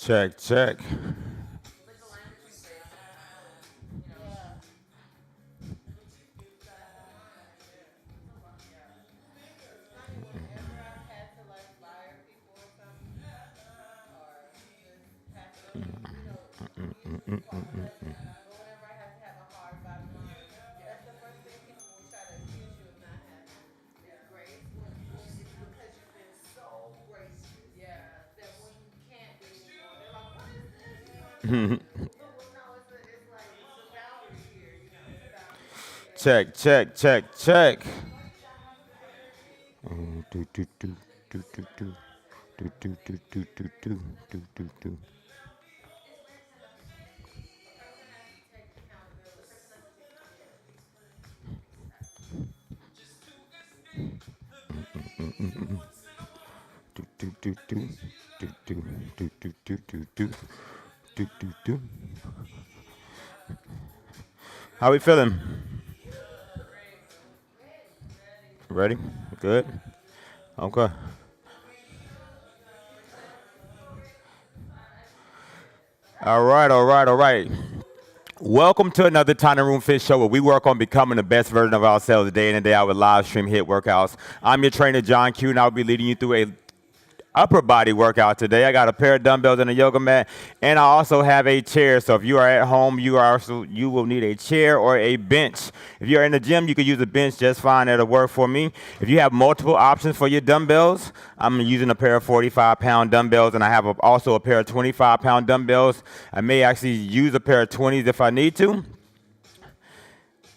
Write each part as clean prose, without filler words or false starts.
Check, check. Check, check, check, check. Do, do, do, do, do, do. Do, do, do, do, do, do, do, do, do. Do, do, do, do. Do, do, do, do, do, do, do. Do, do, do. How we feeling? Ready? Good? Okay. All right, all right, all right. Welcome to another Tiny Room Fit Show where we work on becoming the best version of ourselves day in and day out with live stream HIIT workouts. I'm your trainer, John Q, and I'll be leading you through a upper body workout today. I got a pair of dumbbells and a yoga mat, and I also have a chair. So if you are at home, you will need a chair or a bench. If you're in the gym, you can use a bench just fine. It'll work for me. If you have multiple options for your dumbbells, I'm using a pair of 45-pound dumbbells, and I have also a pair of 25-pound dumbbells. I may actually use a pair of 20s if I need to.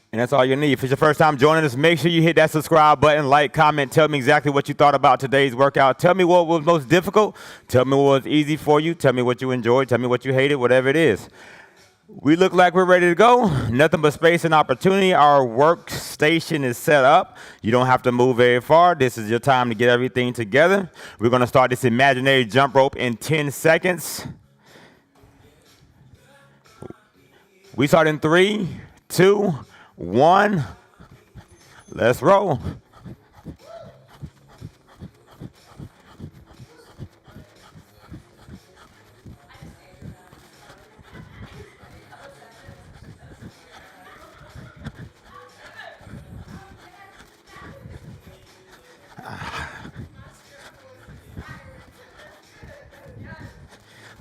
And that's all you need. If it's your first time joining us, make sure you hit that subscribe button, like, comment, tell me exactly what you thought about today's workout. Tell me what was most difficult. Tell me what was easy for you. Tell me what you enjoyed. Tell me what you hated, whatever it is. We look like we're ready to go. Nothing but space and opportunity. Our workstation is set up. You don't have to move very far. This is your time to get everything together. We're going to start this imaginary jump rope in 10 seconds. We start in 3, 2, 1, let's roll.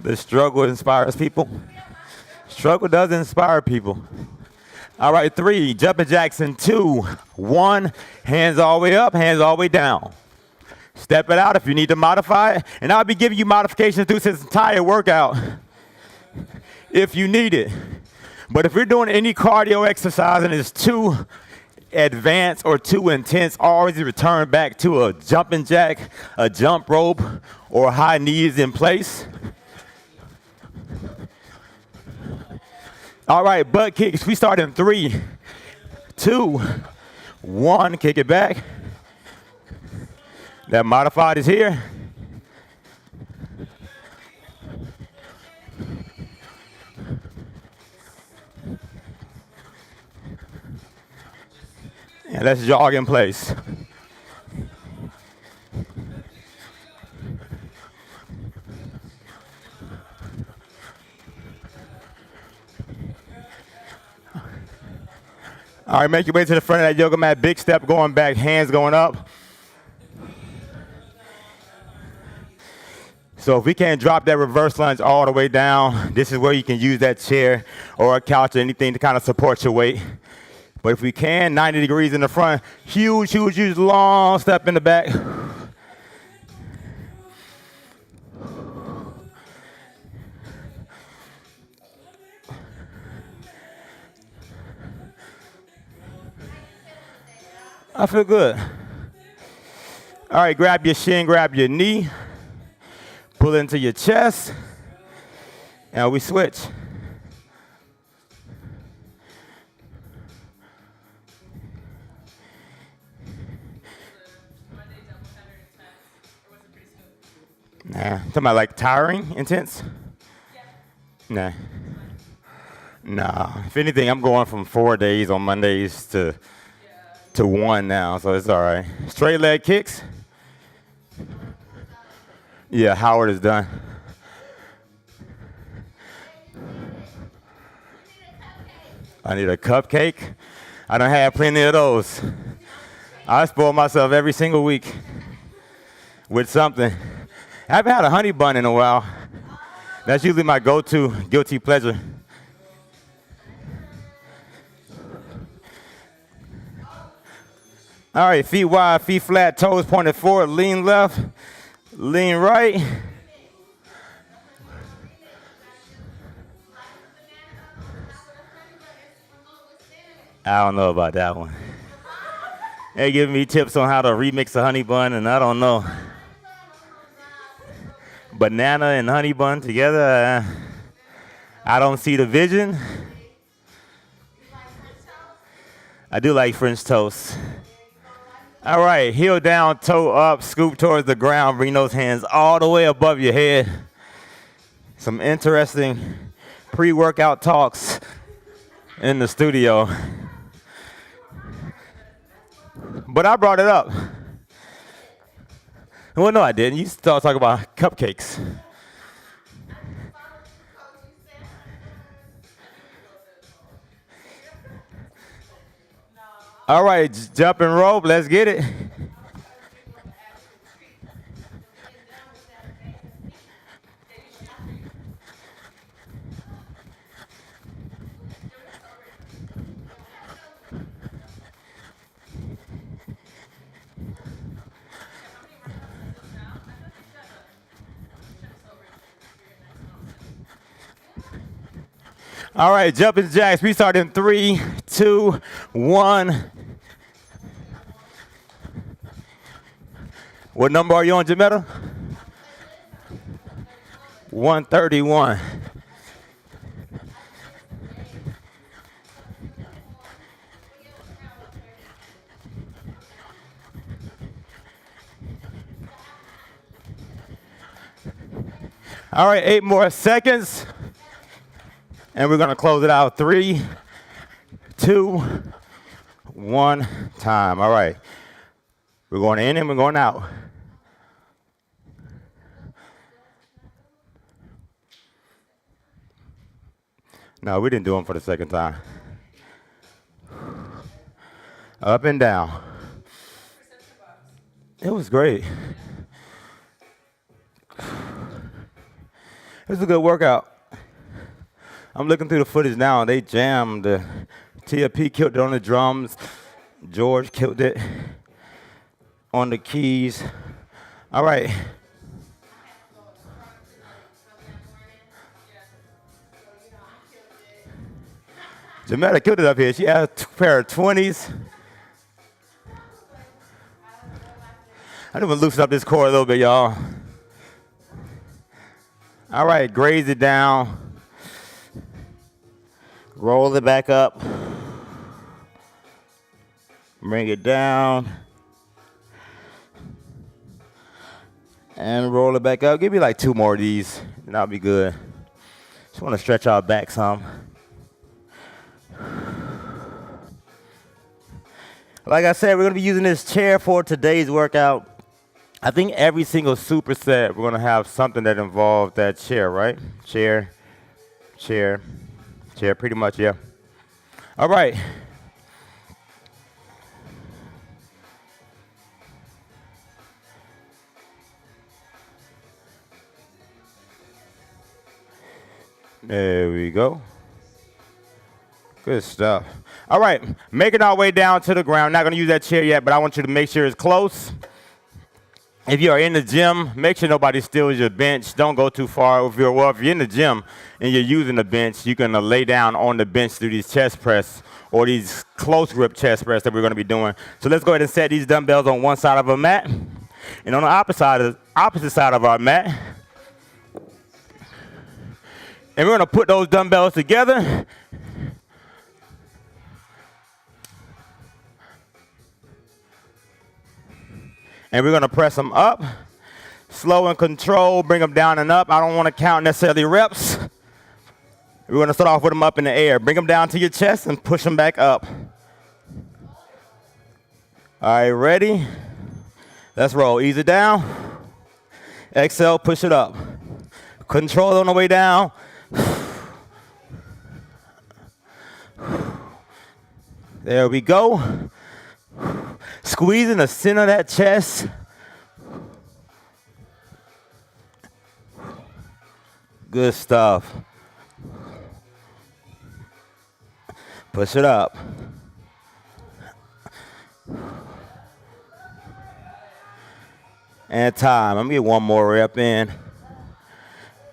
The struggle inspires people. Struggle does inspire people. All right, 3, jumping jacks in 2, 1, hands all the way up, hands all the way down. Step it out if you need to modify it, and I'll be giving you modifications through this entire workout if you need it. But if you're doing any cardio exercise and it's too advanced or too intense, always return back to a jumping jack, a jump rope, or high knees in place. All right, butt kicks. We start in 3, 2, 1. Kick it back. That modified is here. And let's jog in place. All right, make your way to the front of that yoga mat. Big step going back, hands going up. So if we can't drop that reverse lunge all the way down, this is where you can use that chair or a couch or anything to kind of support your weight. But if we can, 90 degrees in the front, huge, huge, huge, long step in the back. I feel good. All right, grab your shin, grab your knee, pull into your chest, and we switch. Nah, talking about like tiring, intense? Nah. Nah. If anything, I'm going from 4 days on Mondays to 1 now, so it's all right. Straight leg kicks. Yeah, Howard is done. I need a cupcake. I done had plenty of those. I spoil myself every single week with something. I haven't had a honey bun in a while. That's usually my go-to guilty pleasure. All right, feet wide, feet flat, toes pointed forward, lean left, lean right. I don't know about that one. They're giving me tips on how to remix a honey bun, and I don't know. Banana and honey bun together, I don't see the vision. I do like French toast. All right, heel down, toe up, scoop towards the ground, bring those hands all the way above your head. Some interesting pre-workout talks in the studio. But I brought it up. Well, no, I didn't. You start talking about cupcakes. All right, jump and rope. Let's get it. All right, jumping jacks. We start in 3, 2, 1. What number are you on, Jametta? 131. All right, 8 more seconds. And we're going to close it out. 3, 2, 1, time. All right. We're going in and we're going out. No, we didn't do them for the second time. Up and down. It was great. It was a good workout. I'm looking through the footage now, and they jammed. Tia P killed it on the drums. George killed it on the keys. All right. Jametta killed it up here. She had a pair of 20s. I need to loosen up this core a little bit, y'all. All right, graze it down. Roll it back up. Bring it down. And roll it back up. Give me like 2 more of these, and I'll be good. Just want to stretch our back some. Like I said, we're going to be using this chair for today's workout. I think every single superset, we're going to have something that involves that chair, right? Chair, chair, chair, pretty much, yeah. All right. There we go. Good stuff. All right, making our way down to the ground. Not going to use that chair yet, but I want you to make sure it's close. If you are in the gym, make sure nobody steals your bench. Don't go too far. If you're in the gym and you're using the bench, you can lay down on the bench through these chest press or these close grip chest press that we're going to be doing. So let's go ahead and set these dumbbells on one side of our mat. And on the opposite side of our mat, and we're going to put those dumbbells together. And we're going to press them up, slow and control, bring them down and up. I don't want to count necessarily reps. We're going to start off with them up in the air. Bring them down to your chest and push them back up. All right, ready? Let's roll. Ease it down. Exhale, push it up. Control on the way down. There we go. Squeezing the center of that chest. Good stuff. Push it up. And time. Let me get one more rep in.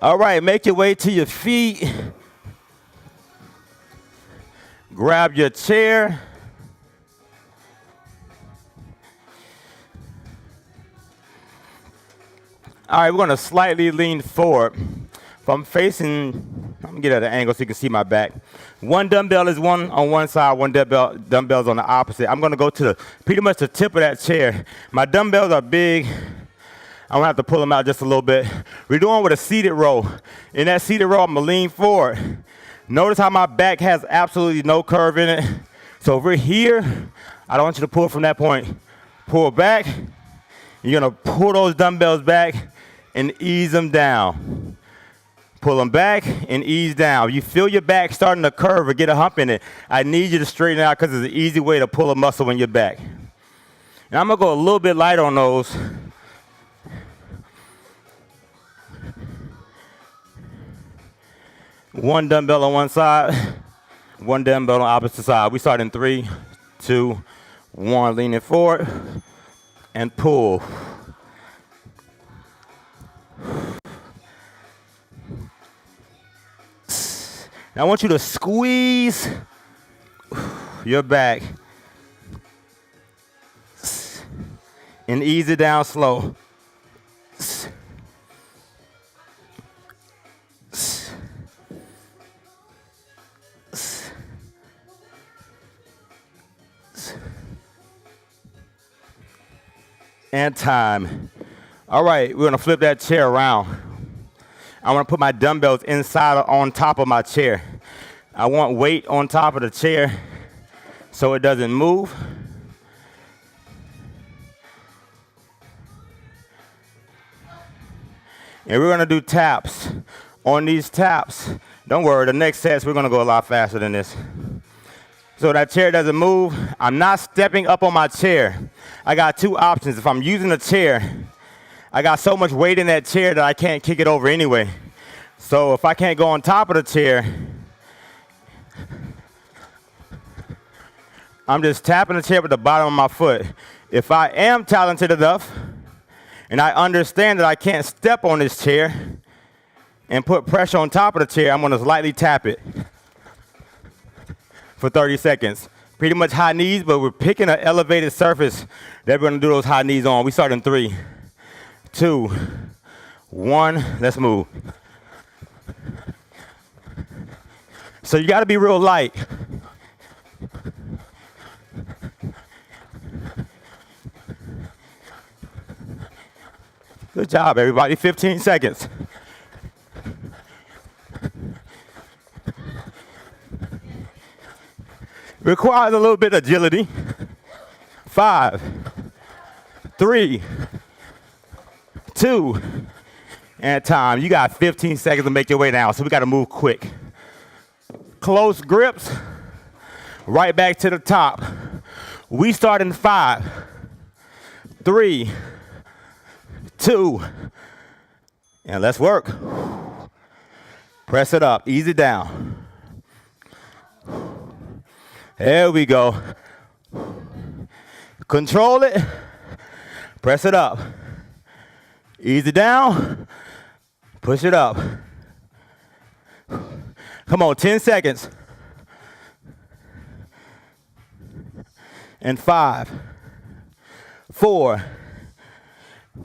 All right, make your way to your feet. Grab your chair. All right, we're gonna slightly lean forward. If I'm facing, I'm gonna get at an angle so you can see my back. One dumbbell is one on one side, one dumbbell's on the opposite. I'm gonna go to pretty much the tip of that chair. My dumbbells are big. I'm gonna have to pull them out just a little bit. We're doing with a seated row. In that seated row, I'm gonna lean forward. Notice how my back has absolutely no curve in it. So over here, I don't want you to pull from that point. Pull back. You're gonna pull those dumbbells back and ease them down. Pull them back and ease down. You feel your back starting to curve or get a hump in it, I need you to straighten it out because it's an easy way to pull a muscle in your back. And I'm gonna go a little bit light on those. One dumbbell on one side, one dumbbell on the opposite side. We start in 3, 2, 1, leaning forward and pull. Now I want you to squeeze your back and ease it down slow. And time. All right, we're gonna flip that chair around. I want to put my dumbbells inside or on top of my chair. I want weight on top of the chair so it doesn't move. And we're gonna do taps. On these taps, don't worry, the next sets we're gonna go a lot faster than this. So that chair doesn't move. I'm not stepping up on my chair. I got two options. If I'm using a chair, I got so much weight in that chair that I can't kick it over anyway. So if I can't go on top of the chair, I'm just tapping the chair with the bottom of my foot. If I am talented enough and I understand that I can't step on this chair and put pressure on top of the chair, I'm gonna lightly tap it for 30 seconds. Pretty much high knees, but we're picking an elevated surface that we're gonna do those high knees on. We start in 3, 2, 1, let's move. So you gotta be real light. Good job, everybody, 15 seconds. Requires a little bit of agility. 5, 3, 2, and time. You got 15 seconds to make your way down, so we gotta move quick. Close grips, right back to the top. We start in 5, 3, 2, and let's work. Press it up, ease it down. There we go. Control it, press it up. Ease it down, push it up. Come on, 10 seconds. And 5, 4,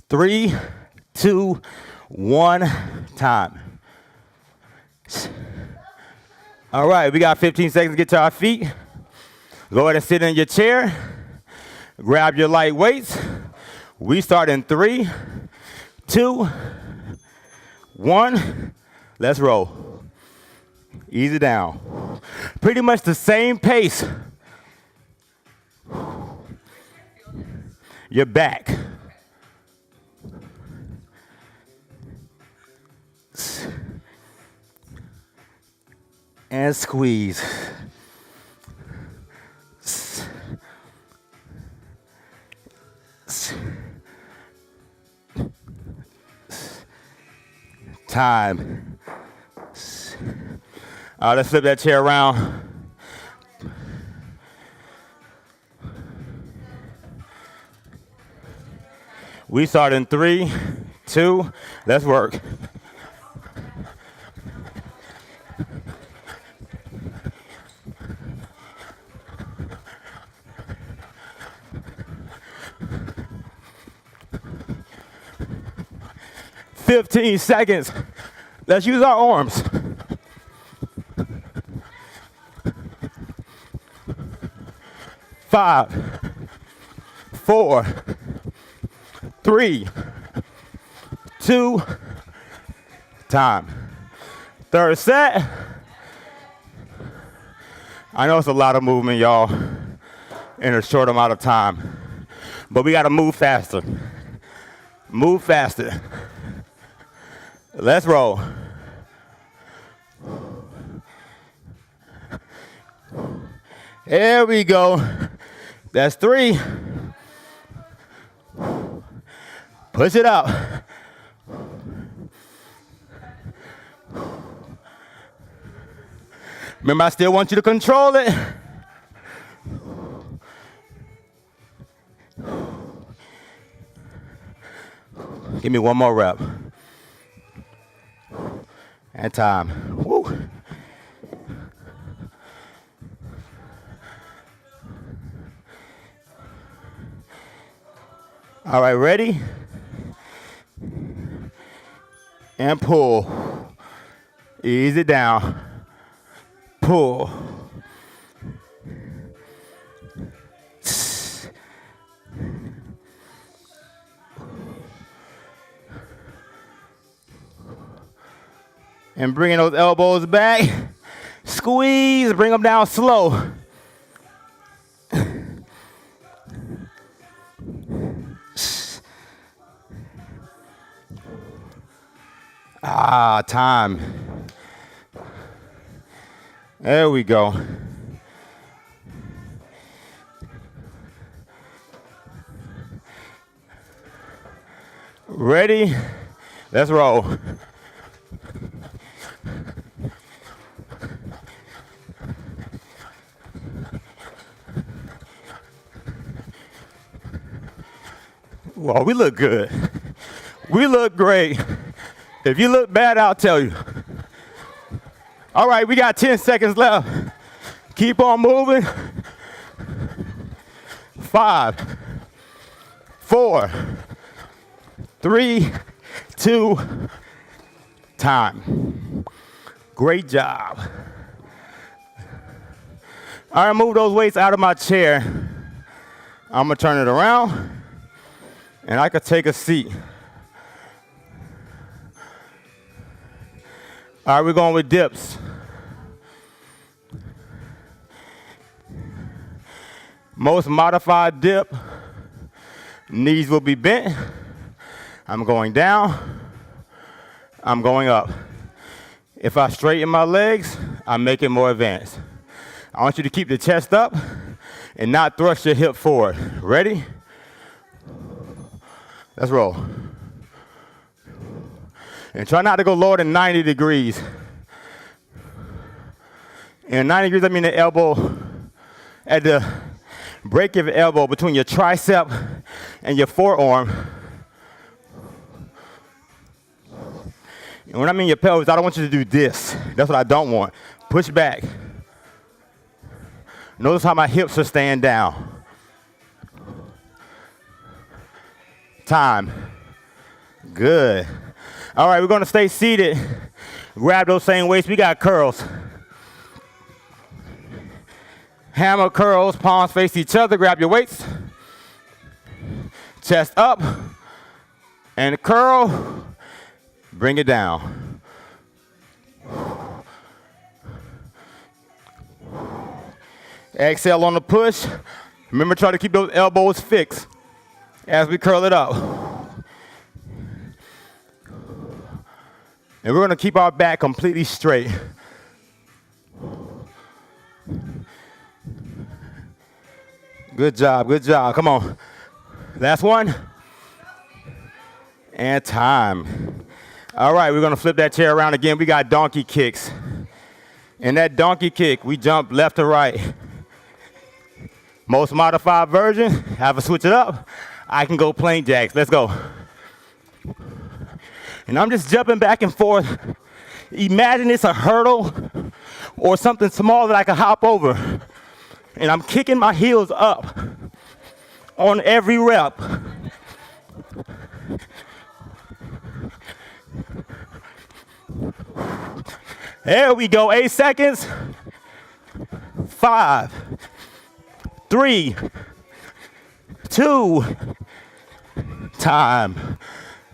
3, 2, 1, time. All right, we got 15 seconds to get to our feet. Go ahead and sit in your chair. Grab your light weights. We start in 3, 2, 1. Let's roll. Ease it down. Pretty much the same pace. Your back. And squeeze. time. All right, let's flip that chair around. We start in 3, 2, let's work. "15 seconds. Let's use our arms. 5, 4, 3, 2, time. Third set. I know it's a lot of movement, y'all, in a short amount of time, but we gotta move faster. Move faster. Let's roll. There we go. That's 3. Push it out. Remember, I still want you to control it. Give me one more rep. And time. Woo. All right, ready? And pull. Ease it down. Pull. And bringing those elbows back. Squeeze, bring them down slow. Time. There we go. Ready? Let's roll. Well, we look good. We look great. If you look bad, I'll tell you. All right, we got 10 seconds left. Keep on moving. 5, 4, 3, 2, time. Great job. All right, move those weights out of my chair. I'm gonna turn it around, and I could take a seat. All right, we're going with dips. Most modified dip, knees will be bent. I'm going down, I'm going up. If I straighten my legs, I make it more advanced. I want you to keep the chest up and not thrust your hip forward. Ready? Let's roll. And try not to go lower than 90 degrees. And 90 degrees, I mean the elbow, at the break of your elbow between your tricep and your forearm. And when I mean your pelvis, I don't want you to do this. That's what I don't want. Push back. Notice how my hips are staying down. Time. Good. All right, we're gonna stay seated. Grab those same weights. We got curls. Hammer curls, palms face each other. Grab your weights. Chest up. And curl. Bring it down. Exhale on the push. Remember, try to keep those elbows fixed as we curl it up. And we're going to keep our back completely straight. Good job, good job. Come on. Last one. And time. All right, we're gonna flip that chair around again. We got donkey kicks. In that donkey kick, we jump left to right. Most modified version, have to switch it up. I can go plain jacks. Let's go. And I'm just jumping back and forth. Imagine it's a hurdle or something small that I can hop over. And I'm kicking my heels up on every rep. There we go, 8 seconds. 5, 3, 2, time.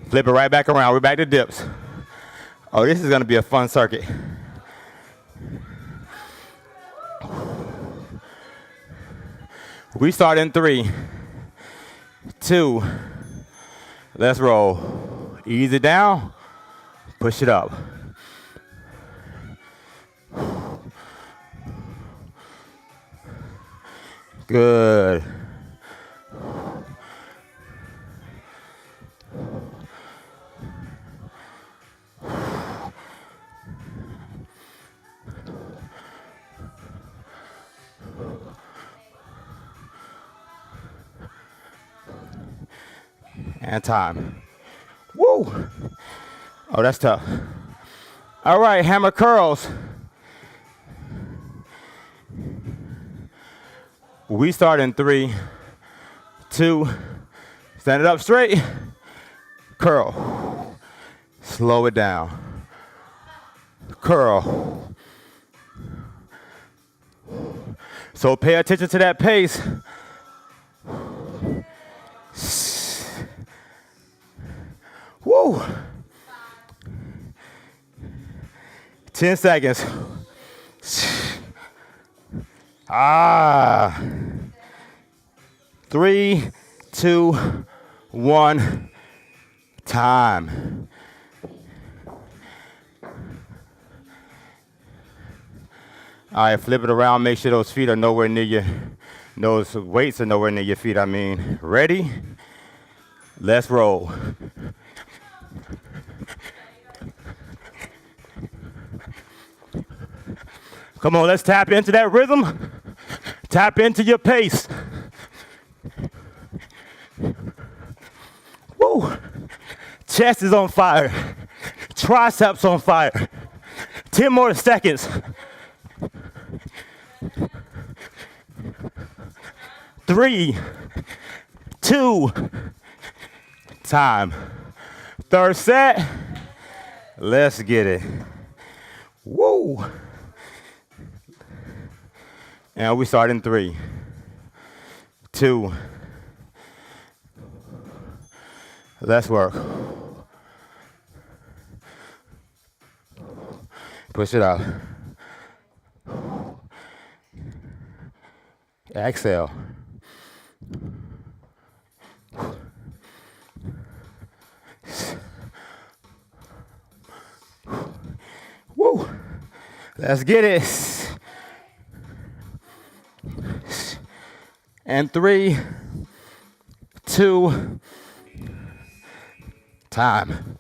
Flip it right back around, we're back to dips. Oh, this is gonna be a fun circuit. We start in 3, 2, let's roll. Ease it down, push it up. Good. And time. Woo! Oh, that's tough. All right, hammer curls. We start in 3, 2, stand it up straight, curl, slow it down, curl. So pay attention to that pace. Woo! 10 seconds. Ah. 3, 2, 1, time. All right, flip it around. Make sure those feet are nowhere near your, those weights are nowhere near your feet, I mean. Ready? Let's roll. Come on, let's tap into that rhythm. Tap into your pace. Woo! Chest is on fire. Triceps on fire. 10 more seconds. 3, 2, time. Third set. Let's get it. Woo! And we start in 3, 2. Let's work. Push it out. Exhale. Woo! Let's get it. And 3, 2, time.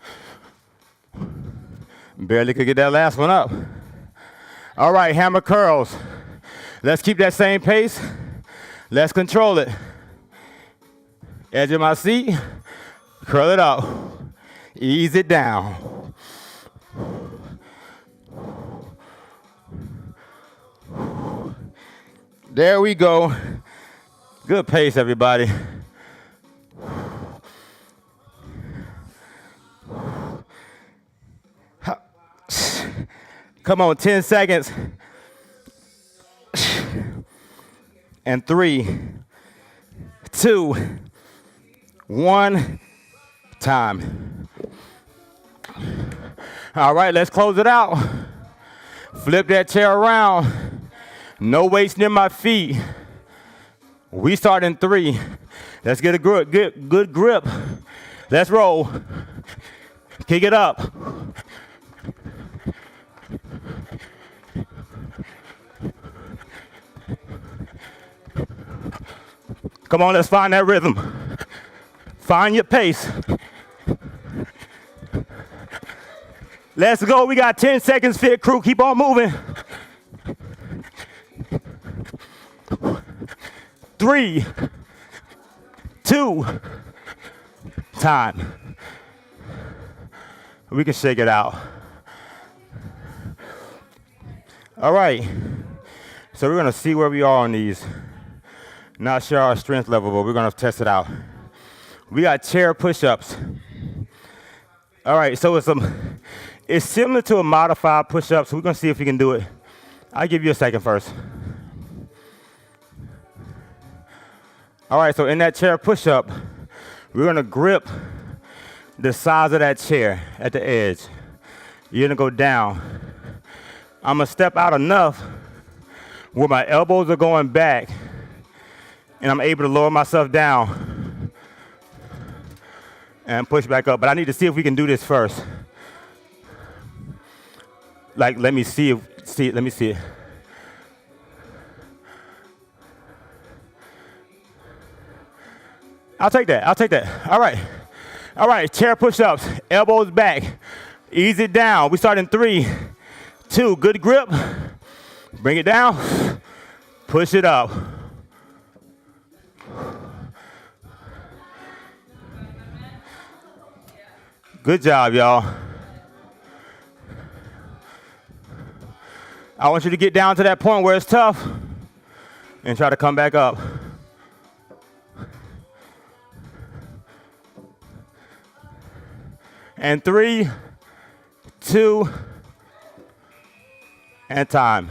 Barely could get that last one up. All right, hammer curls. Let's keep that same pace. Let's control it. Edge of my seat, curl it up. Ease it down. There we go. Good pace, everybody. Come on, 10 seconds. And 3, 2, 1, time. All right, let's close it out. Flip that chair around. No weights near my feet. We start in 3. Let's get a good grip. Let's roll. Kick it up. Come on, let's find that rhythm. Find your pace. Let's go. We got 10 seconds, fit crew. Keep on moving. 3, 2, time. We can shake it out. All right. So we're going to see where we are on these. Not sure our strength level, but we're going to test it out. We got chair push-ups. All right, so it's similar to a modified push-up, so we're going to see if we can do it. I'll give you a second first. All right, so in that chair push-up, we're going to grip the sides of that chair at the edge. You're going to go down. I'm going to step out enough where my elbows are going back, and I'm able to lower myself down and push back up. But I need to see if we can do this first. Like, let me see it. Let me see it. I'll take that. All right, chair push-ups, elbows back. Ease it down. We start in 3, 2, good grip. Bring it down, push it up. Good job, y'all. I want you to get down to that point where it's tough and try to come back up. And 3, 2, and time.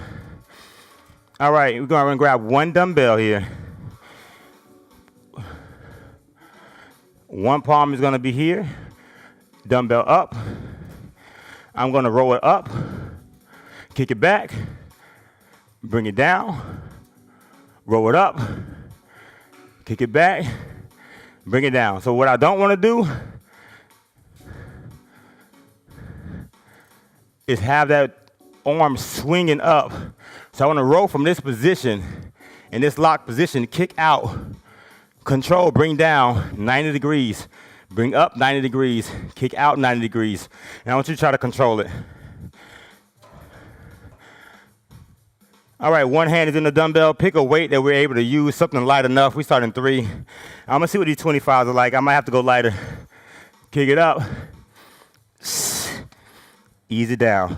All right, we're going to grab one dumbbell here. One palm is going to be here. Dumbbell up. I'm going to roll it up, kick it back, bring it down, roll it up, kick it back, bring it down. So what I don't want to do is have that arm swinging up. So I want to roll from this position, in this locked position, kick out, control, bring down 90 degrees, bring up 90 degrees, kick out 90 degrees. And I want you to try to control it. All right, one hand is in the dumbbell. Pick a weight that we're able to use, something light enough. We start in 3. I'm going to see what these 25s are like. I might have to go lighter. Kick it up. Ease it down.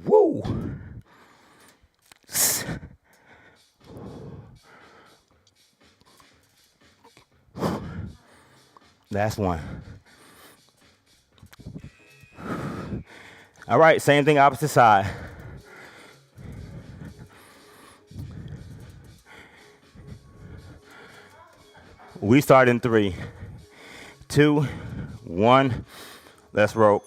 Woo! Last one. All right, same thing, opposite side. We start in 3, 2, 1. Let's roll.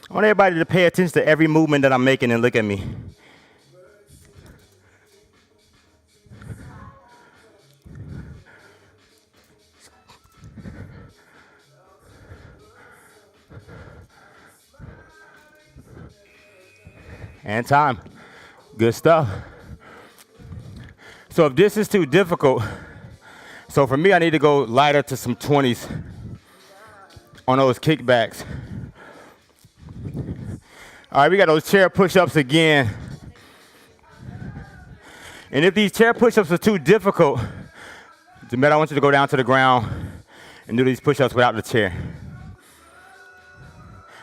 I want everybody to pay attention to every movement that I'm making and look at me. And time. Good stuff. So if this is too difficult, so for me, I need to go lighter to some 20s on those kickbacks. All right, we got those chair push-ups again. And if these chair push-ups are too difficult, Jamette, I want you to go down to the ground and do these push-ups without the chair.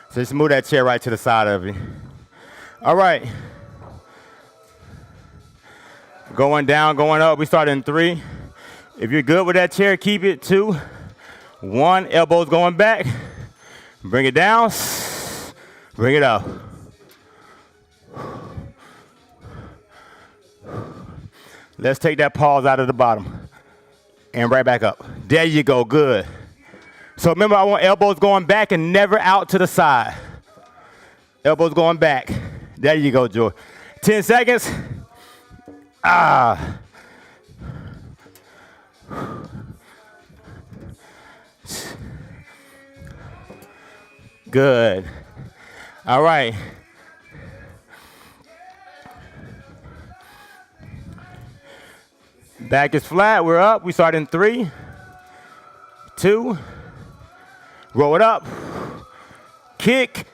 So just move that chair right to the side of you. All right. Going down, going up. We start in 3. If you're good with that chair, keep it. 2, 1. Elbows going back. Bring it down. Bring it up. Let's take that pause out of the bottom and right back up. There you go. Good. So remember, I want elbows going back and never out to the side. Elbows going back. There you go, Joy. 10 seconds. Ah. Good. All right. Back is flat. We're up. We start in 3, 2. Roll it up. Kick.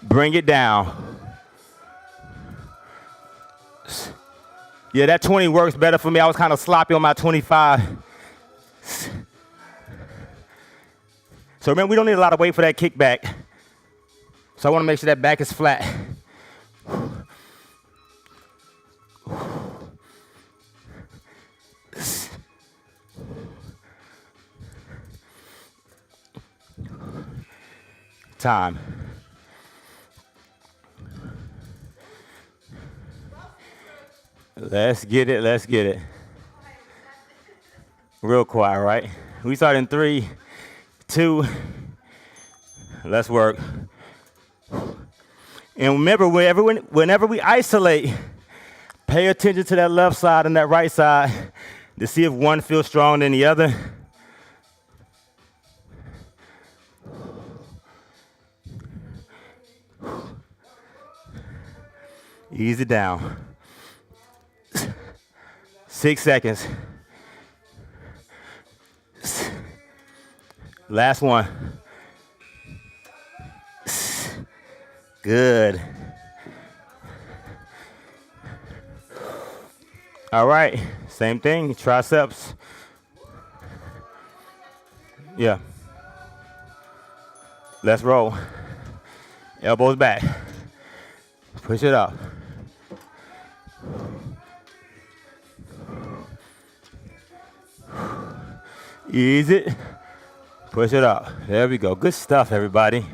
Bring it down. Yeah, that 20 works better for me. I was kind of sloppy on my 25. So remember, we don't need a lot of weight for that kickback. So I want to make sure that back is flat. Time. Let's get it, let's get it. Real quiet, right? We start in 3, 2, let's work. And remember, whenever we isolate, pay attention to that left side and that right side to see if one feels stronger than the other. Ease it down. 6 seconds. Last one. Good. All right, same thing, triceps. Yeah. Let's roll. Elbows back. Push it up. Ease it. Push it up. There we go. Good stuff, everybody.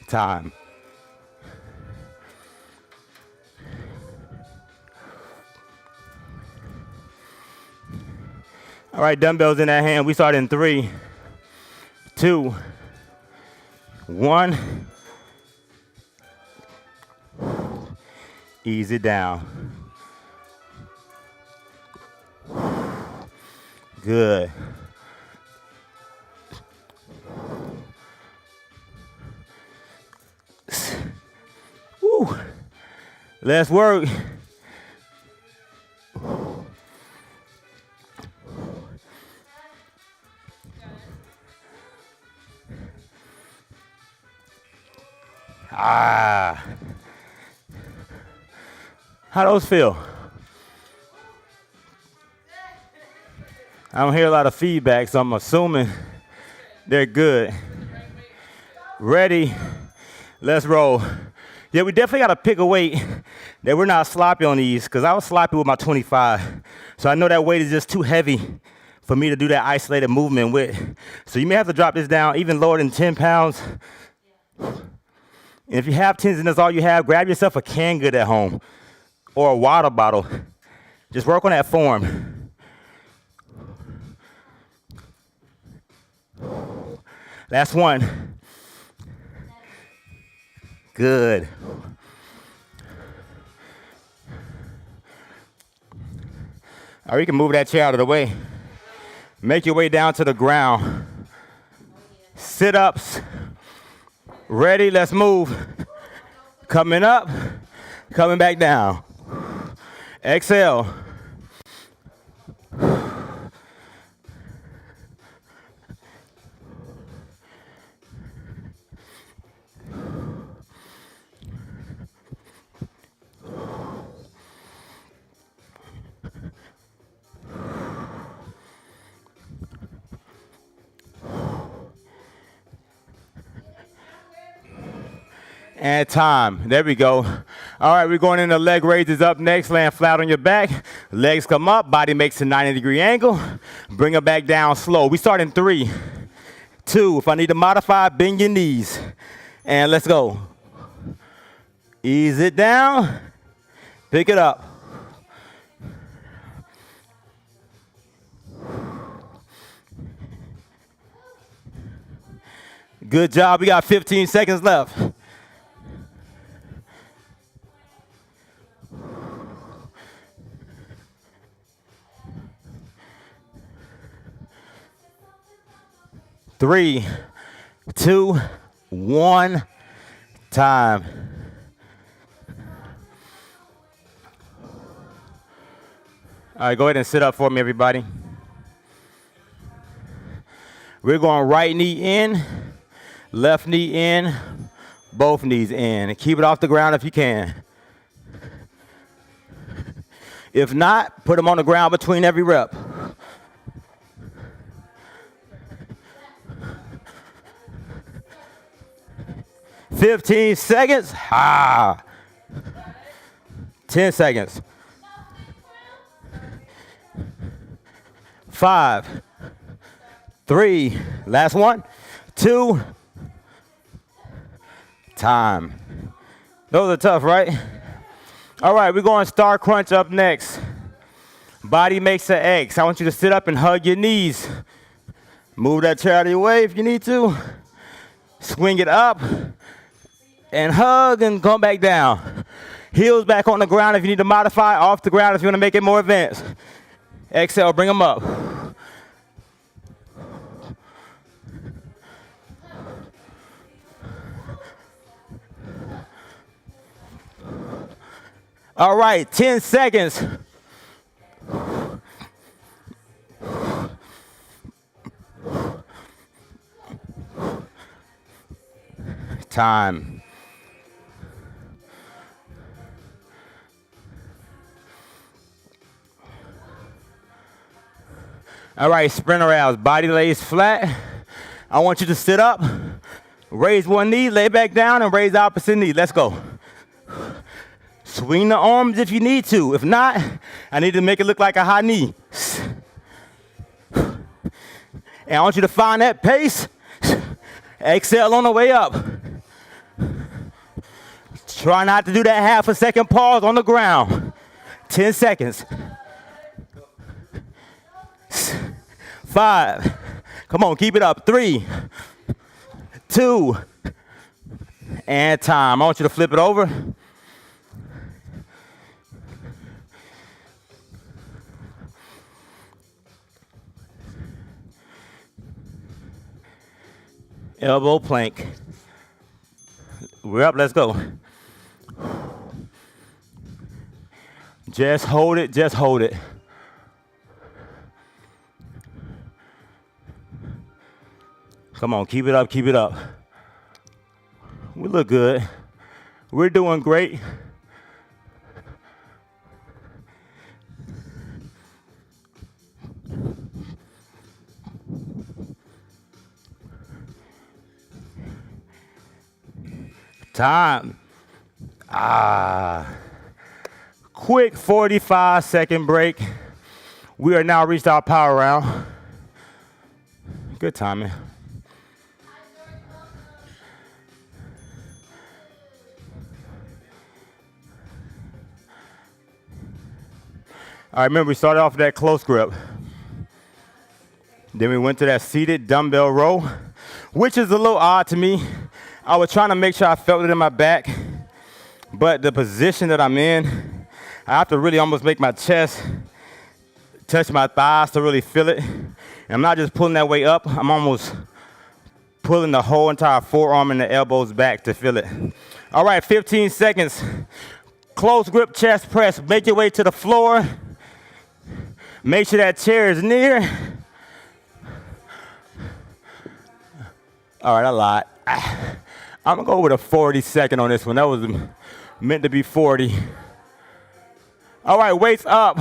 Time. All right, dumbbells in that hand. We start in 3, 2, 1. Ease it down. Good. Woo. Let's work. Ah. How those feel? I don't hear a lot of feedback, so I'm assuming they're good. Ready? Let's roll. Yeah, we definitely got to pick a weight that we're not sloppy on these, because I was sloppy with my 25. So I know that weight is just too heavy for me to do that isolated movement with. So you may have to drop this down even lower than 10 pounds. And if you have 10s and that's all you have, grab yourself a canned good at home or a water bottle. Just work on that form. Last one. Good. Or you can move that chair out of the way. Make your way down to the ground. Sit-ups. Ready, let's move. Coming up, coming back down. Exhale. And time. There we go. All right, we're going into leg raises up next. Land flat on your back. Legs come up. Body makes a 90-degree angle. Bring them back down slow. We start in 3, 2. If I need to modify, bend your knees. And let's go. Ease it down. Pick it up. Good job. We got 15 seconds left. Three, two, one, time. All right, go ahead and sit up for me, everybody. We're going right knee in, left knee in, both knees in. And keep it off the ground if you can. If not, put them on the ground between every rep. "15 seconds. 10 seconds. 5, 3, last one, 2, time. Those are tough, right? All right, we're going star crunch up next. Body makes an X. I want you to sit up and hug your knees. Move that chair out of your way if you need to. Swing it up and hug and come back down. Heels back on the ground if you need to modify. Off the ground if you want to make it more advanced. Exhale, bring them up. All right, 10 seconds. Time. All right, sprinter rounds. Body lays flat. I want you to sit up, raise one knee, lay back down, and raise the opposite knee. Let's go. Swing the arms if you need to. If not, I need to make it look like a high knee. And I want you to find that pace. Exhale on the way up. Try not to do that half a second pause on the ground. 10 seconds. 5. Come on, keep it up. 3, 2, and time. I want you to flip it over. Elbow plank. We're up, let's go. Just hold it, just hold it. Come on, keep it up, keep it up. We look good. We're doing great. Time. Quick 45-second break. We are now reached our power round. Good timing. All right, remember we started off with that close grip. Then we went to that seated dumbbell row, which is a little odd to me. I was trying to make sure I felt it in my back, but the position that I'm in, I have to really almost make my chest touch my thighs to really feel it. And I'm not just pulling that way up, I'm almost pulling the whole entire forearm and the elbows back to feel it. All right, 15 seconds. Close grip chest press. Make your way to the floor. Make sure that chair is near. All right, I lied. I'm gonna go with a 40-second on this one. That was meant to be 40. All right, weights up.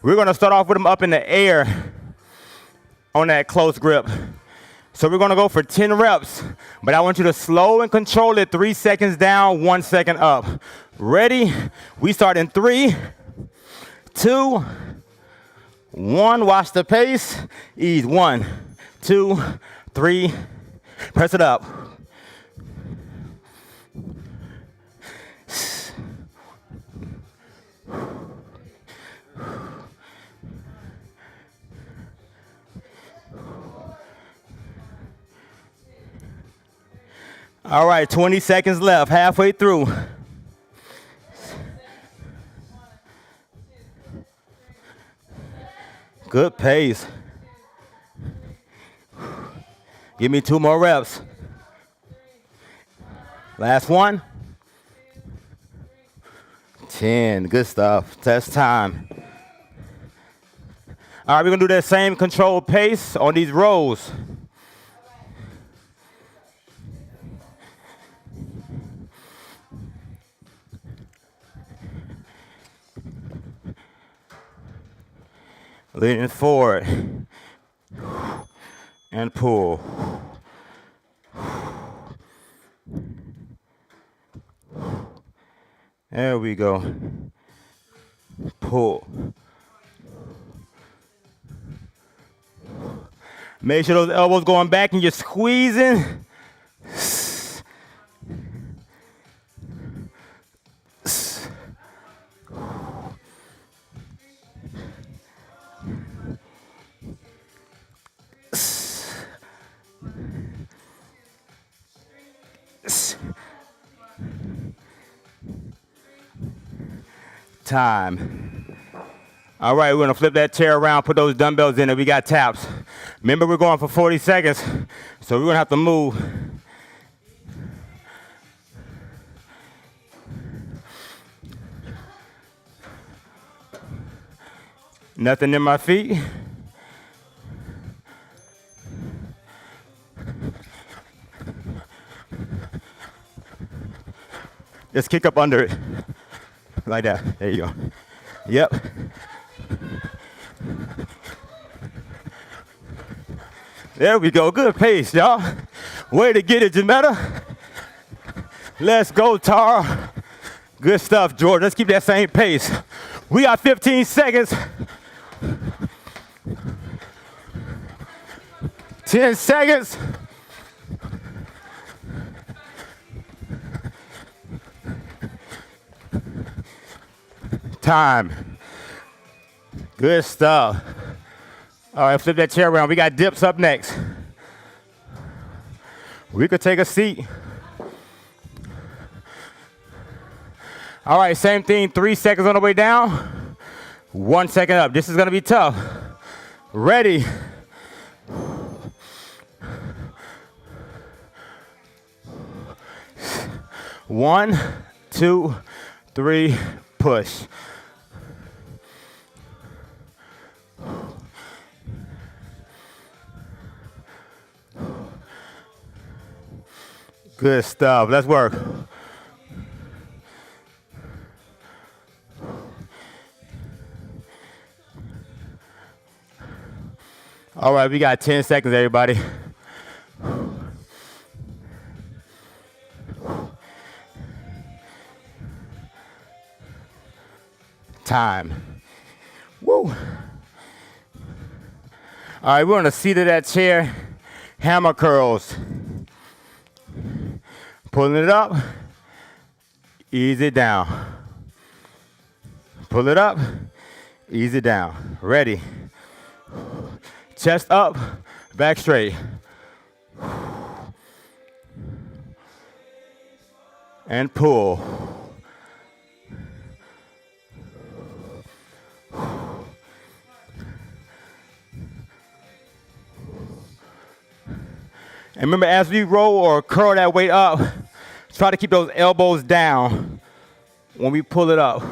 We're gonna start off with them up in the air on that close grip. So we're gonna go for 10 reps, but I want you to slow and control it. 3 seconds down, 1 second up. Ready? We start in 3, 2, 1. Watch the pace. Ease. 1, 2, 3. Press it up. All right, 20 seconds left, halfway through. Good pace. Give me 2 more reps. Last one. 10, good stuff. Test time. All right, we're gonna do that same controlled pace on these rows. Leaning forward and pull. There we go. Pull. Make sure those elbows going back and you're squeezing. Time. All right, we're gonna flip that chair around, put those dumbbells in, and we got taps. Remember, we're going for 40 seconds, so we're gonna have to move. Nothing in my feet. Just kick up under it. Like that. There you go. Yep. There we go. Good pace, y'all. Way to get it, Jametta. Let's go, Tara. Good stuff, George. Let's keep that same pace. We got 15 seconds. 10 seconds. Time. Good stuff. All right, flip that chair around. We got dips up next. We could take a seat. All right, same thing. 3 seconds on the way down. 1 second up. This is gonna be tough. Ready. One, 2, 3, push. Good stuff. Let's work. All right, we got 10 seconds, everybody. Time. Woo. All right, we're on the seat of that chair. Hammer curls. Pulling it up. Ease it down. Pull it up. Ease it down. Ready. Chest up. Back straight. And pull. And remember, as we roll or curl that weight up, try to keep those elbows down when we pull it up.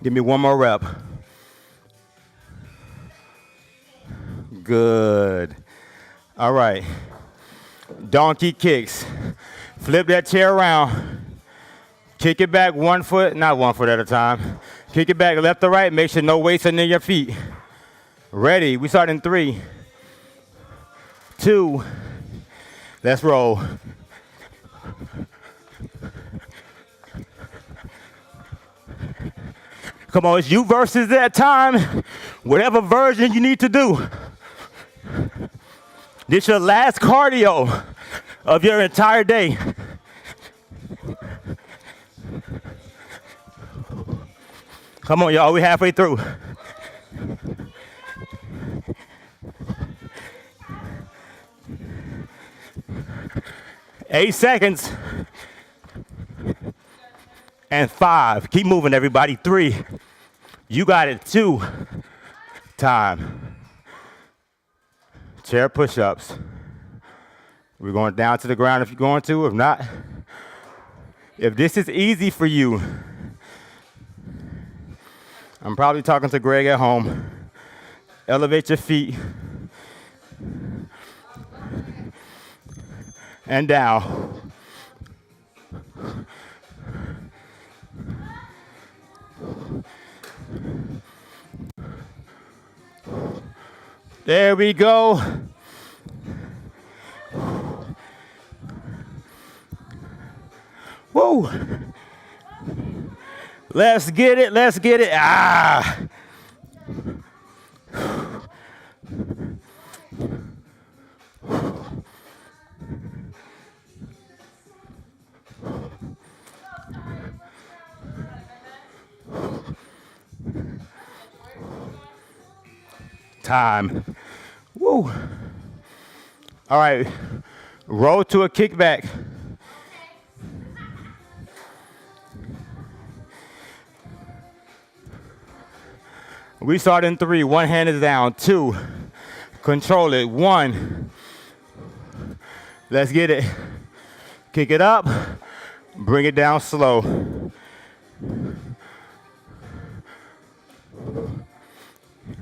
Give me one more rep. Good. All right. Donkey kicks. Flip that chair around. Kick it back 1 foot, not 1 foot at a time. Kick it back left or right. Make sure no weights are near your feet. Ready. We start in 3, 2. Let's roll. Come on, it's you versus that time. Whatever version you need to do. This is your last cardio of your entire day. Come on, y'all. We halfway through. 8 seconds. And 5. Keep moving, everybody. 3. You got it. 2. Time. Chair push-ups. We're going down to the ground if you're going to. If not, if this is easy for you, I'm probably talking to Greg at home. Elevate your feet. And down. There we go. Woo. Let's get it. Let's get it. Ah. Time. Woo. All right. Roll to a kickback. We start in 3. 1 hand is down. 2. Control it. 1. Let's get it. Kick it up. Bring it down slow.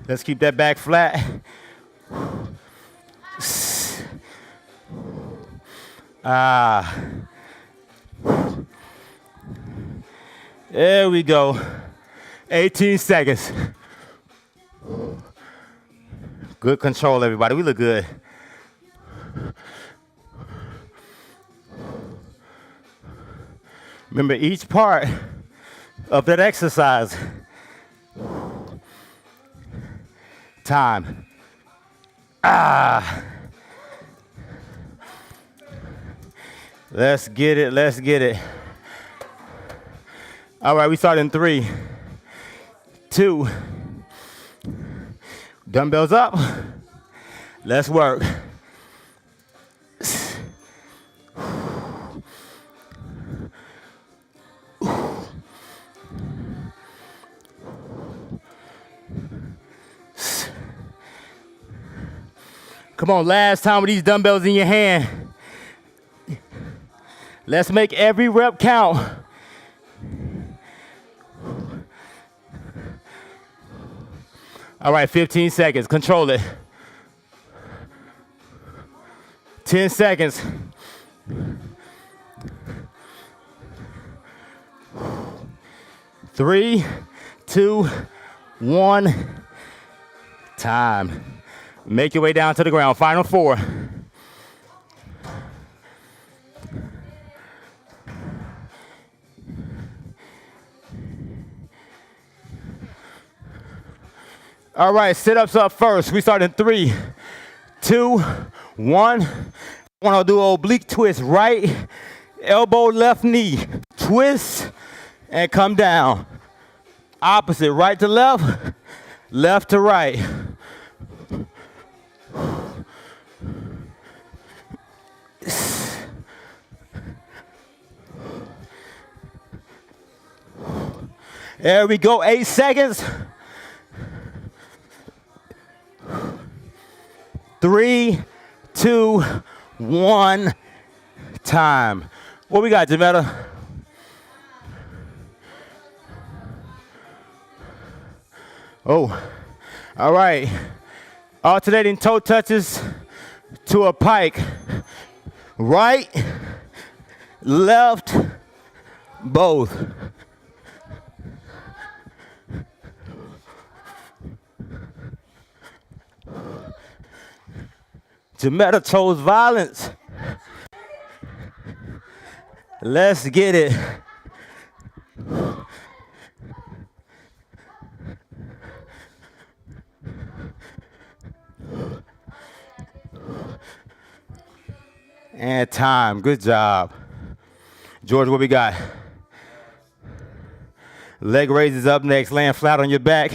Let's keep that back flat. Ah. There we go. 18 seconds. Good control, everybody. We look good. Remember each part of that exercise. Time. Ah. Let's get it. Let's get it. All right, we start in 3, 2. Dumbbells up. Let's work. Come on, last time with these dumbbells in your hand. Let's make every rep count. All right, 15 seconds. Control it. 10 seconds. 3, 2, 1. Time. Make your way down to the ground. Final 4. All right, sit-ups up first. We start in 3, 2, 1. I want to do an oblique twist. Right elbow, left knee. Twist and come down. Opposite, right to left, left to right. There we go, 8 seconds. 3, 2, 1. Time. What we got, Jametta? Oh, all right. Alternating toe touches to a pike. Right, left, both. Jametta chose violence. Let's get it. And time. Good job. George, what we got? Leg raises up next. Land flat on your back.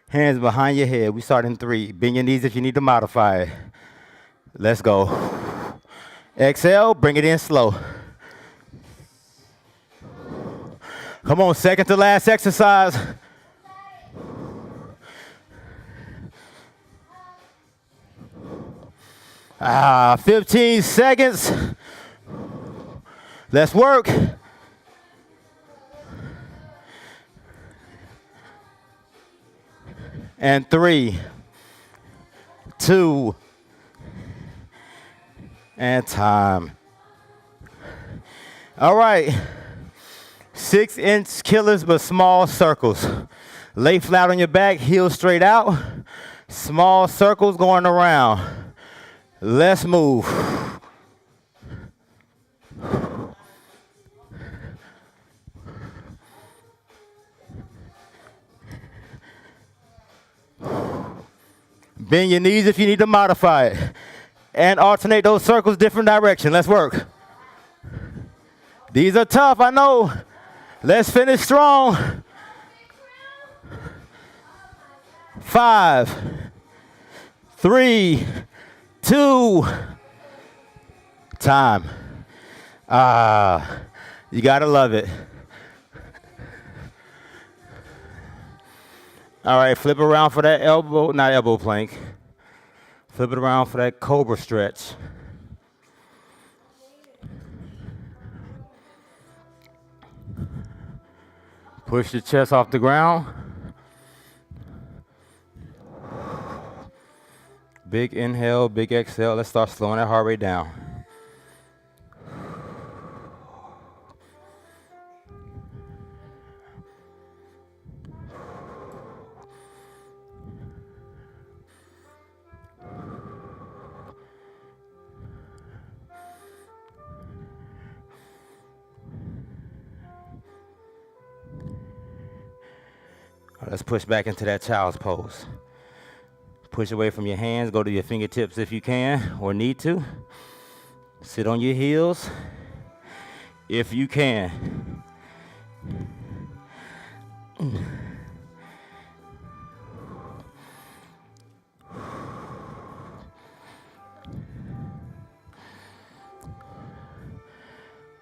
Hands behind your head. We start in 3. Bend your knees if you need to modify it. Let's go. Exhale, bring it in slow. Come on, second to last exercise. Ah, 15 seconds. Let's work. And 3, 2, and time. All right. 6-inch killers, but small circles. Lay flat on your back, heels straight out. Small circles going around. Let's move. Bend your knees if you need to modify it. And alternate those circles different direction. Let's work. These are tough, I know. Let's finish strong. 5, 3, 2, time. You gotta love it. All right, flip around for that not elbow plank. Flip it around for that cobra stretch. Push your chest off the ground. Big inhale, big exhale. Let's start slowing that heart rate down. Let's push back into that child's pose. Push away from your hands, go to your fingertips if you can or need to. Sit on your heels if you can.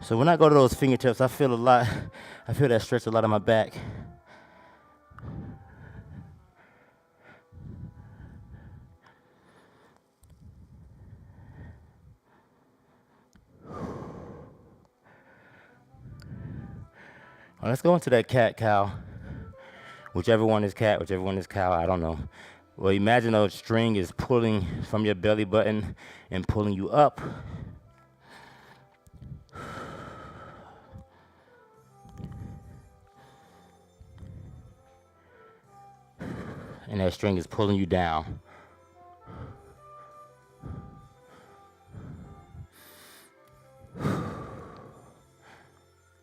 So when I go to those fingertips, I feel that stretch a lot in my back. Let's go into that cat-cow. Whichever one is cat, whichever one is cow, I don't know. Well, imagine a string is pulling from your belly button and pulling you up. And that string is pulling you down.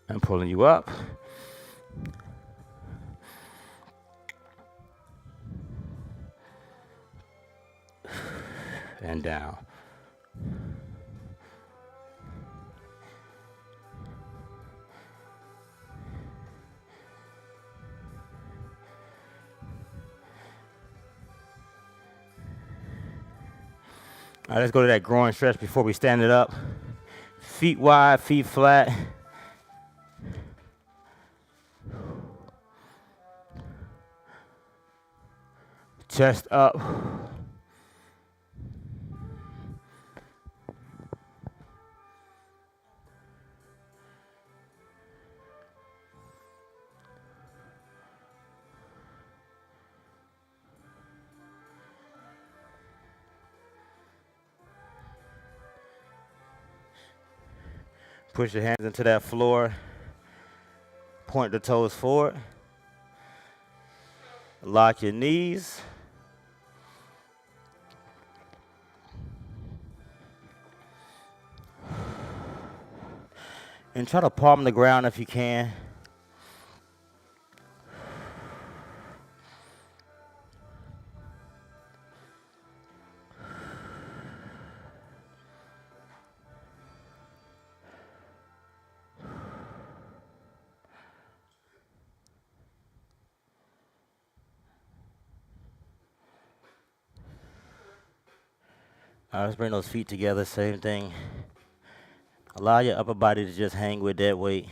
And pulling you up. And down. All right, let's go to that groin stretch before we stand it up. Feet wide, feet flat. Chest up. Push your hands into that floor. Point the toes forward. Lock your knees. And try to palm the ground if you can. All right, let's bring those feet together, same thing. Allow your upper body to just hang with that weight.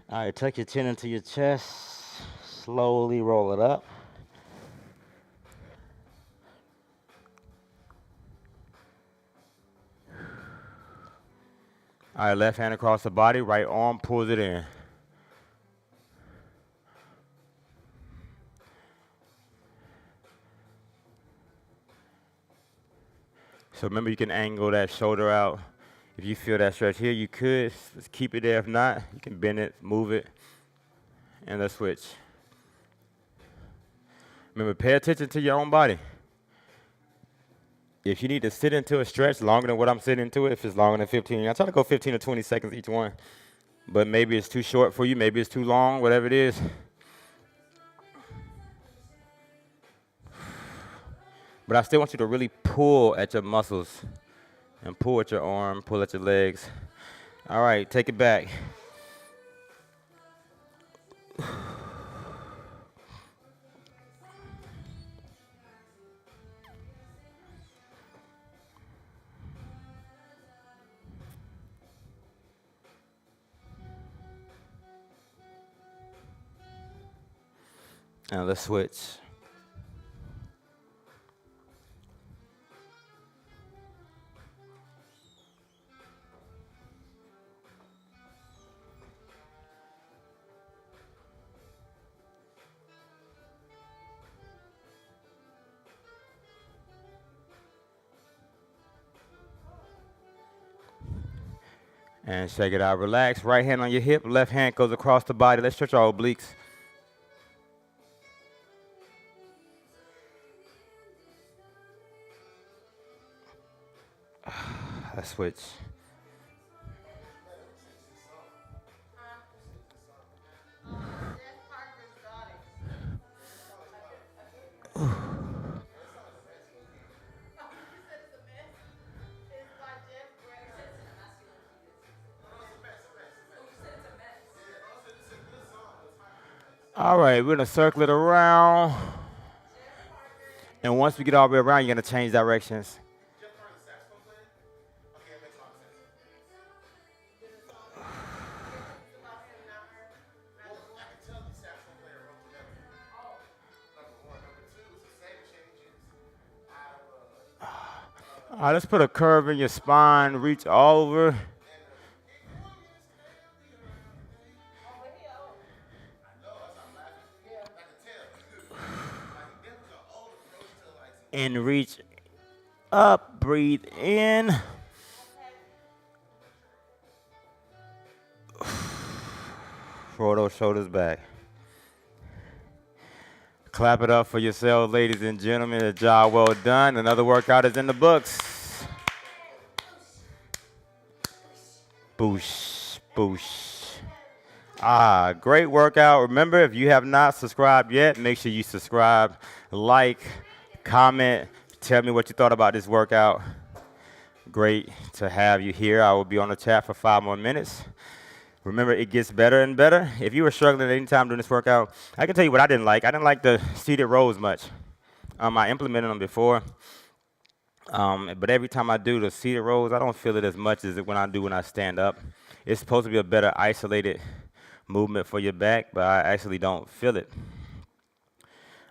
All right, tuck your chin into your chest. Slowly roll it up. All right, left hand across the body, right arm pulls it in. So remember, you can angle that shoulder out. If you feel that stretch here, you could just keep it there. If not, you can bend it, move it, and let's switch. Remember, pay attention to your own body. If you need to sit into a stretch longer than what I'm sitting into it, if it's longer than 15, I try to go 15 to 20 seconds each one. But maybe it's too short for you, maybe it's too long, whatever it is. But I still want you to really pull at your muscles and pull at your arm, pull at your legs. All right, take it back. Now let's switch. And shake it out, relax. Right hand on your hip, left hand goes across the body. Let's stretch our obliques. Let's switch. All right, we're gonna circle it around. And once we get all the way around, you're gonna change directions. All right, let's put a curve in your spine, reach all over. And reach up, breathe in. Roll those shoulders back. Clap it up for yourselves, ladies and gentlemen. A job well done. Another workout is in the books. Boosh, boosh. Great workout. Remember, if you have not subscribed yet, make sure you subscribe, like, comment, tell me what you thought about this workout. Great to have you here. I will be on the chat for 5 more minutes. Remember, it gets better and better. If you were struggling at any time during this workout, I can tell you what I didn't like. I didn't like the seated rows much. I implemented them before, but every time I do the seated rows, I don't feel it as much as when I stand up. It's supposed to be a better isolated movement for your back, but I actually don't feel it.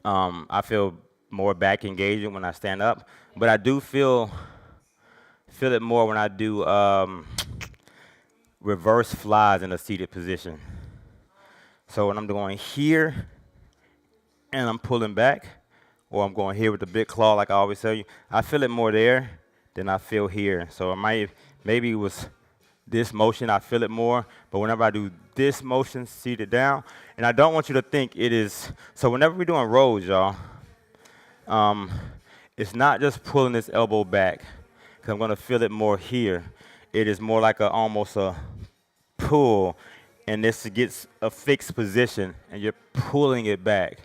I feel more back engagement when I stand up, but I do feel it more when I do reverse flies in a seated position. So when I'm going here and I'm pulling back, or I'm going here with the big claw like I always tell you, I feel it more there than I feel here. So maybe it was this motion, I feel it more, but whenever I do this motion, seated down, and I don't want you to think it is, so whenever we're doing rows, y'all, it's not just pulling this elbow back, because I'm gonna feel it more here. It is more like almost a pull, and this gets a fixed position, and you're pulling it back,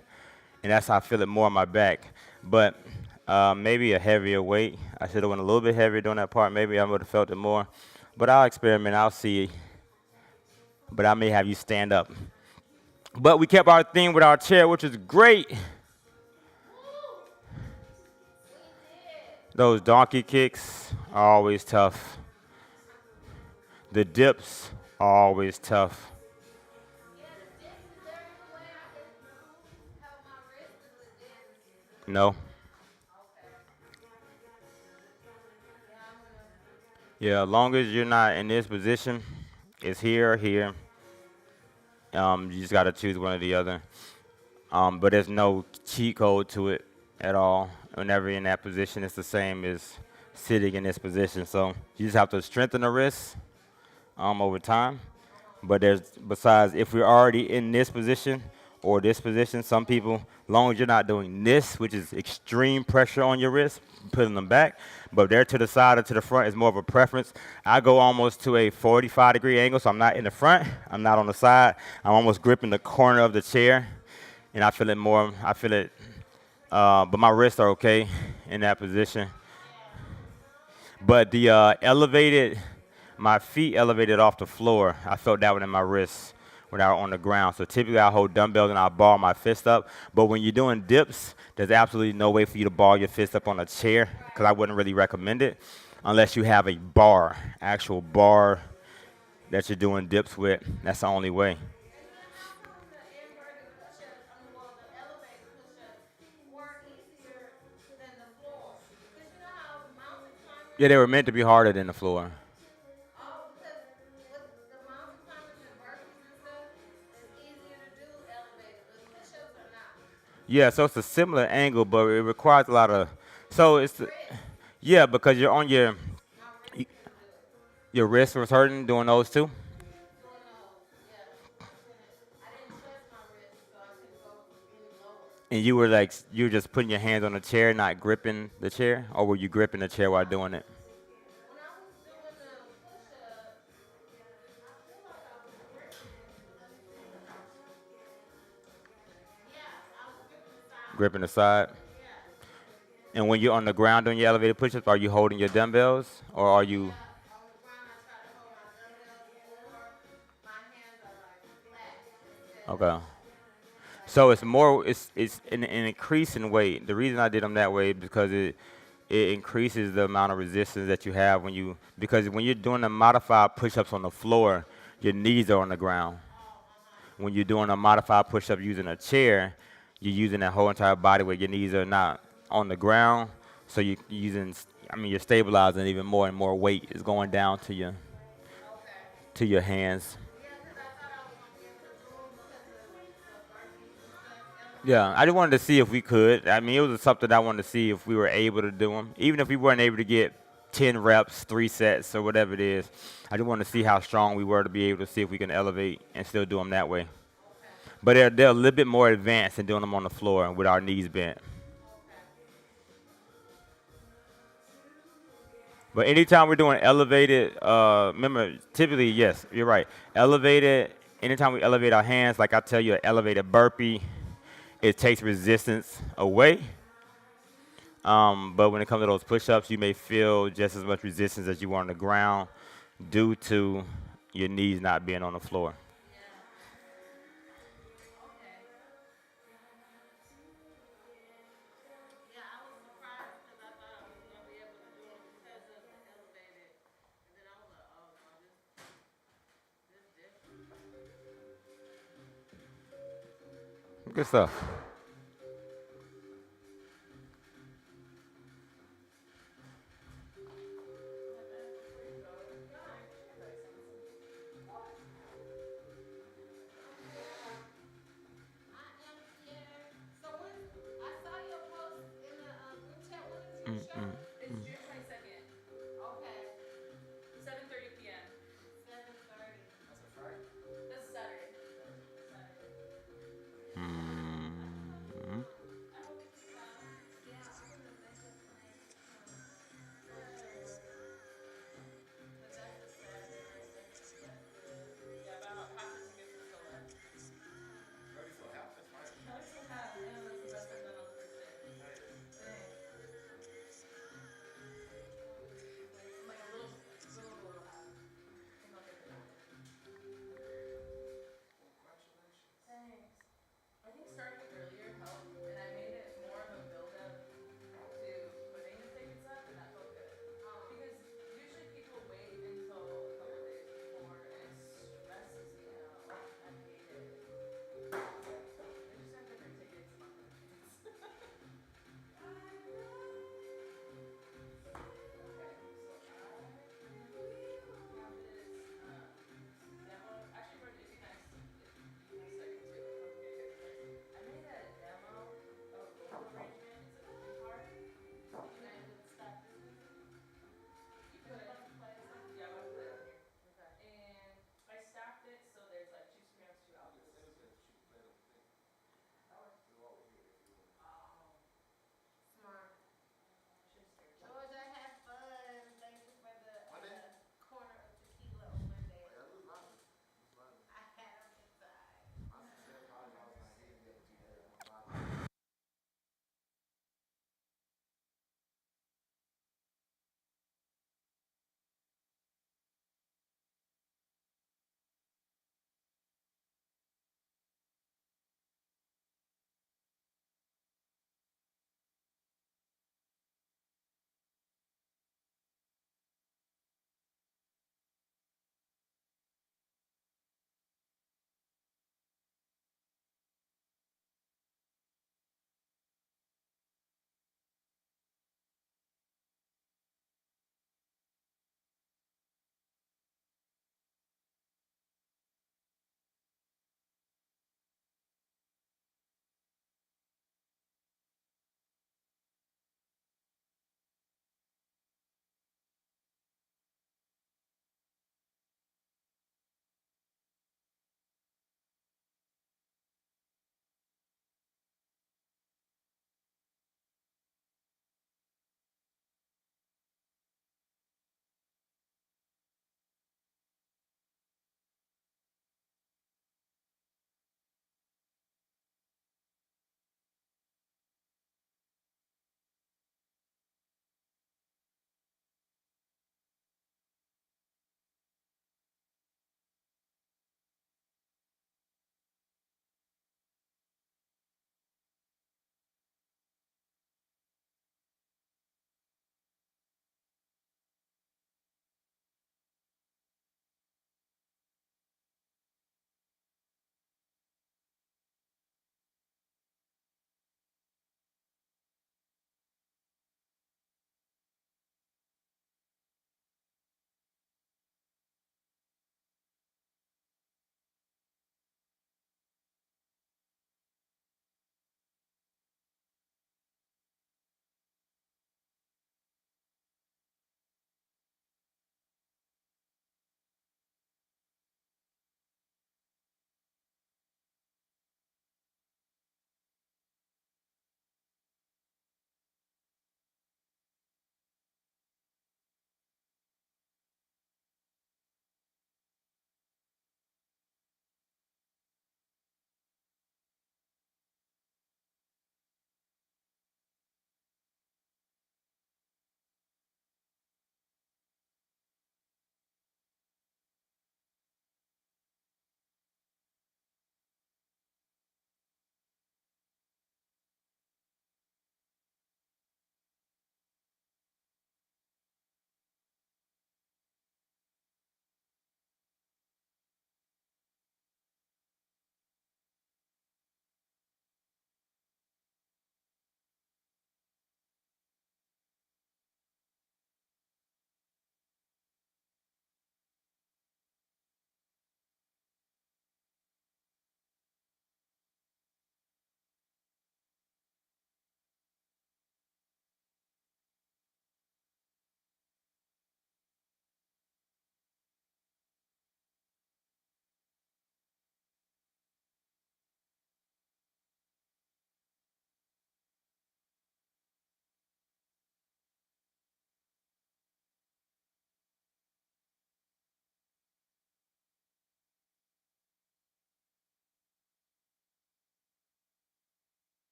and that's how I feel it more on my back. But Maybe a heavier weight. I should have went a little bit heavier doing that part. Maybe I would have felt it more. But I'll experiment. I'll see. But I may have you stand up. But we kept our theme with our chair, which is great. Those donkey kicks are always tough. The dips are always tough. No. Yeah, as long as you're not in this position, it's here or here. You just got to choose one or the other. But there's no cheat code to it at all. Whenever you're in that position, it's the same as sitting in this position. So you just have to strengthen the wrists over time. But besides, if we're already in this position or this position, some people, as long as you're not doing this, which is extreme pressure on your wrist, putting them back, but they're to the side or to the front is more of a preference. I go almost to a 45-degree angle, so I'm not in the front, I'm not on the side. I'm almost gripping the corner of the chair, and I feel it more. I feel it, but my wrists are okay in that position. But the elevated, my feet elevated off the floor. I felt that one in my wrists when I was on the ground. So typically I hold dumbbells and I ball my fist up. But when you're doing dips, there's absolutely no way for you to ball your fist up on a chair because I wouldn't really recommend it unless you have a bar, actual bar that you're doing dips with. That's the only way. Yeah, they were meant to be harder than the floor. Yeah, so it's a similar angle, but it requires a lot of. So yeah, because you're on y- your wrist was hurting doing those too, and you were like you were just putting your hands on the chair, not gripping the chair, or were you gripping the chair while doing it? Gripping the side. And when you're on the ground doing your elevated push-ups, are you holding your dumbbells, or are you? Okay. So it's more, it's an increase in weight. The reason I did them that way is because it increases the amount of resistance that you have because when you're doing the modified push-ups on the floor, your knees are on the ground. When you're doing a modified push-up using a chair, you're using that whole entire body where your knees are not on the ground. So you're using, you're stabilizing even more and more weight is going down to your hands. Yeah, I just wanted to see if we could. It was something I wanted to see if we were able to do them. Even if we weren't able to get 10 reps, 3 sets, or whatever it is, I just wanted to see how strong we were to be able to see if we can elevate and still do them that way. But they're a little bit more advanced than doing them on the floor with our knees bent. But anytime we're doing elevated, remember, typically, yes, you're right. Elevated, anytime we elevate our hands, like I tell you, an elevated burpee, it takes resistance away. But when it comes to those push-ups, you may feel just as much resistance as you are on the ground due to your knees not being on the floor. Good stuff.